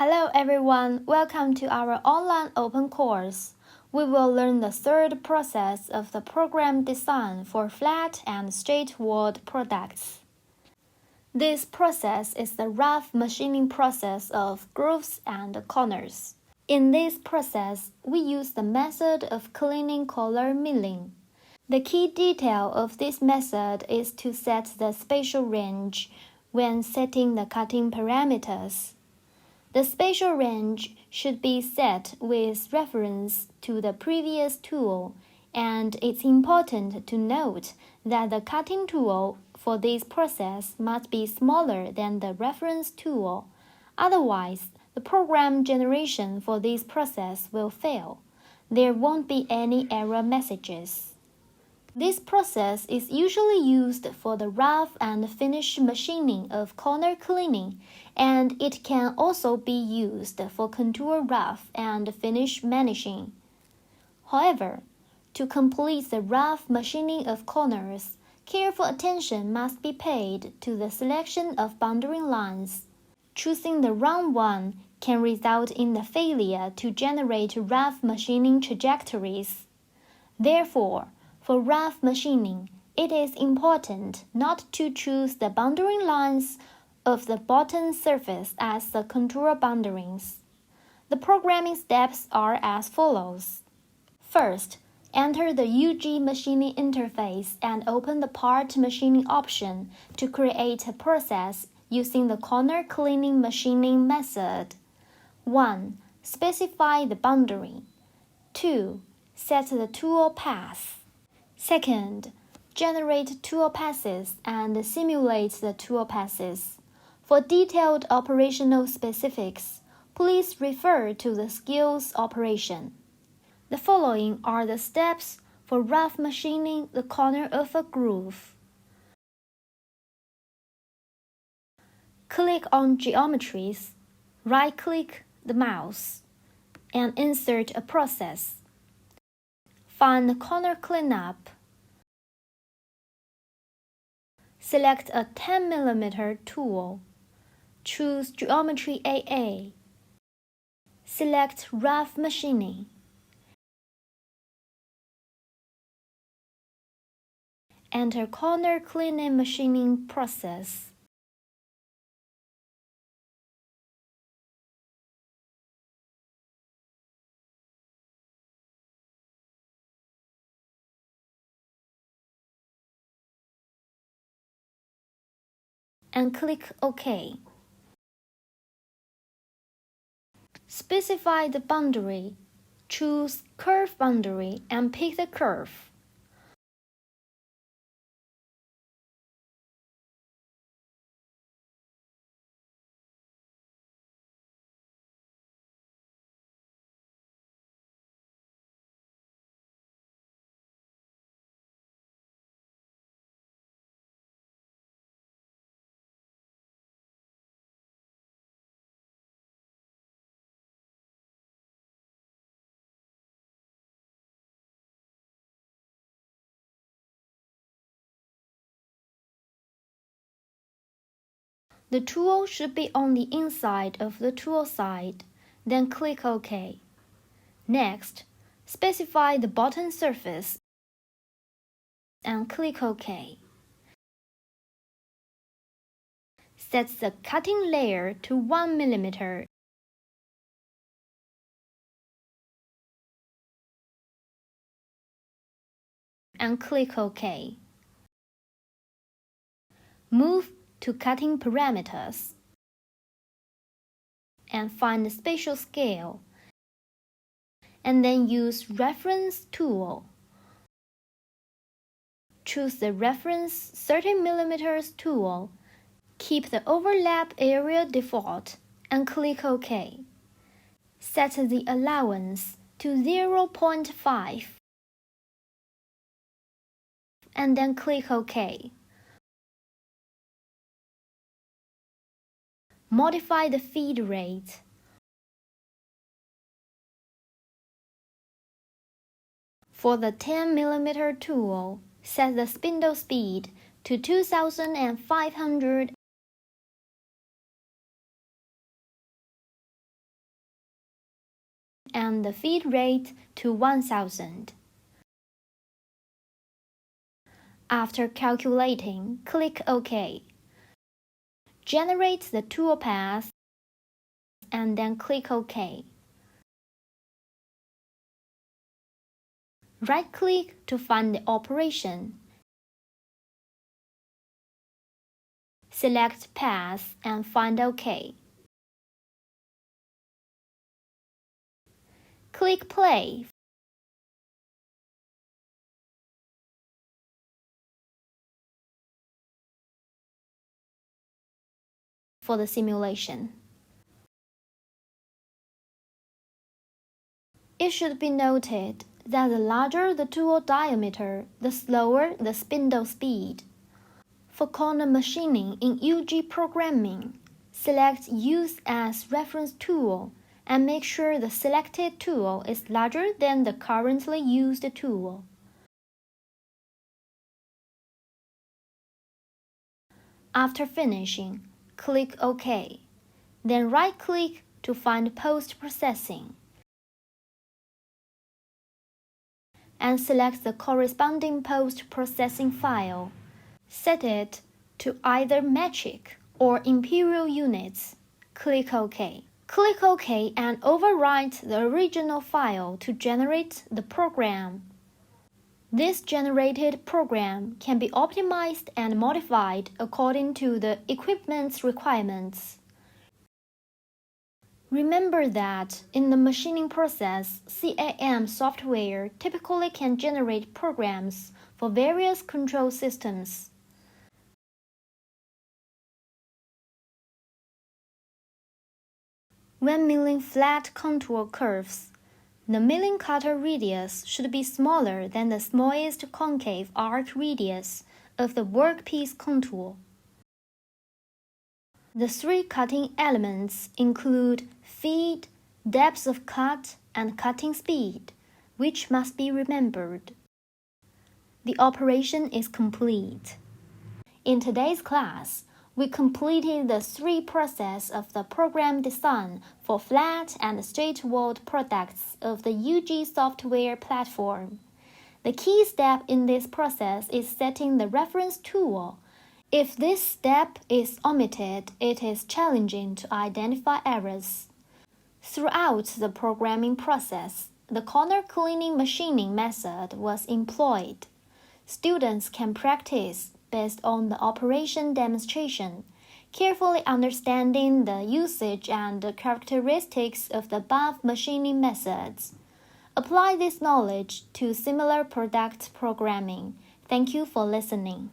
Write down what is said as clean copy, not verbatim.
Hello everyone, welcome to our online open course. We will learn the third process of the program design for flat and straight word products. This process is the rough machining process of grooves and corners. In this process, we use the method of cleaning color milling. The key detail of this method is to set the spatial range when setting the cutting parameters. The spatial range should be set with reference to the previous tool, and it's important to note that the cutting tool for this process must be smaller than the reference tool. Otherwise, the program generation for this process will fail. There won't be any error messages. This process is usually used for the rough and finish machining of corner cleaning, and it can also be used for contour rough and finish vanishing. However, to complete the rough machining of corners, careful attention must be paid to the selection of boundary lines. Choosing the wrong one can result in the failure to generate rough machining trajectories. Therefore, for rough machining, it is important not to choose the boundary lines of the bottom surface as the contour boundaries. The programming steps are as follows. First, enter the UG machining interface and open the part machining option to create a process using the corner cleaning machining method. 1. Specify the boundary. 2. Set the tool path. Second, generate tool passes and simulate the tool passes. For detailed operational specifics, please refer to the skills operation. The following are the steps for rough machining the corner of a groove. Click on Geometries, right-click the mouse, and insert a process. Find the corner cleanup. Select a 10 mm tool. Choose Geometry AA. Select Rough Machining. Enter corner cleaning machining process. And click OK. Specify the boundary. Choose Curve Boundary and pick the curve. The tool should be on the inside of the tool side, then click OK. Next, specify the bottom surface and click OK. Set the cutting layer to 1 mm. And click OK. Move to Cutting Parameters and find the spatial scale, and then use Reference tool. Choose the Reference 30 mm tool. Keep the overlap area default and click OK. Set the allowance to 0.5 and then click OK. Modify the feed rate. For the 10 mm tool, set the spindle speed to 2500 the feed rate to 1000. After calculating, click OK. Generate the tool path and then click OK. Right-click to find the operation. Select Path and find OK. Click Play. For the simulation. It should be noted that the larger the tool diameter, the slower the spindle speed. For corner machining in UG programming, select Use as Reference Tool and make sure the selected tool is larger than the currently used tool. After finishing, click OK. Then right-click to find Post-Processing and select the corresponding post-processing file. Set it to either metric or imperial units. Click OK. Click OK and overwrite the original file to generate the program. This generated program can be optimized and modified according to the equipment's requirements. Remember that in the machining process, CAM software typically can generate programs for various control systems. When milling flat contour curves, the milling cutter radius should be smaller than the smallest concave arc radius of the workpiece contour. The three cutting elements include feed, depth of cut, and cutting speed, which must be remembered. The operation is complete. In today's class, we completed the three processes of the program design for flat and straight-walled products of the UG software platform. The key step in this process is setting the reference tool. If this step is omitted, it is challenging to identify errors. Throughout the programming process, the corner cleaning machining method was employed. Students can practice based on the operation demonstration, carefully understanding the usage and the characteristics of the above machining methods. Apply this knowledge to similar product programming. Thank you for listening.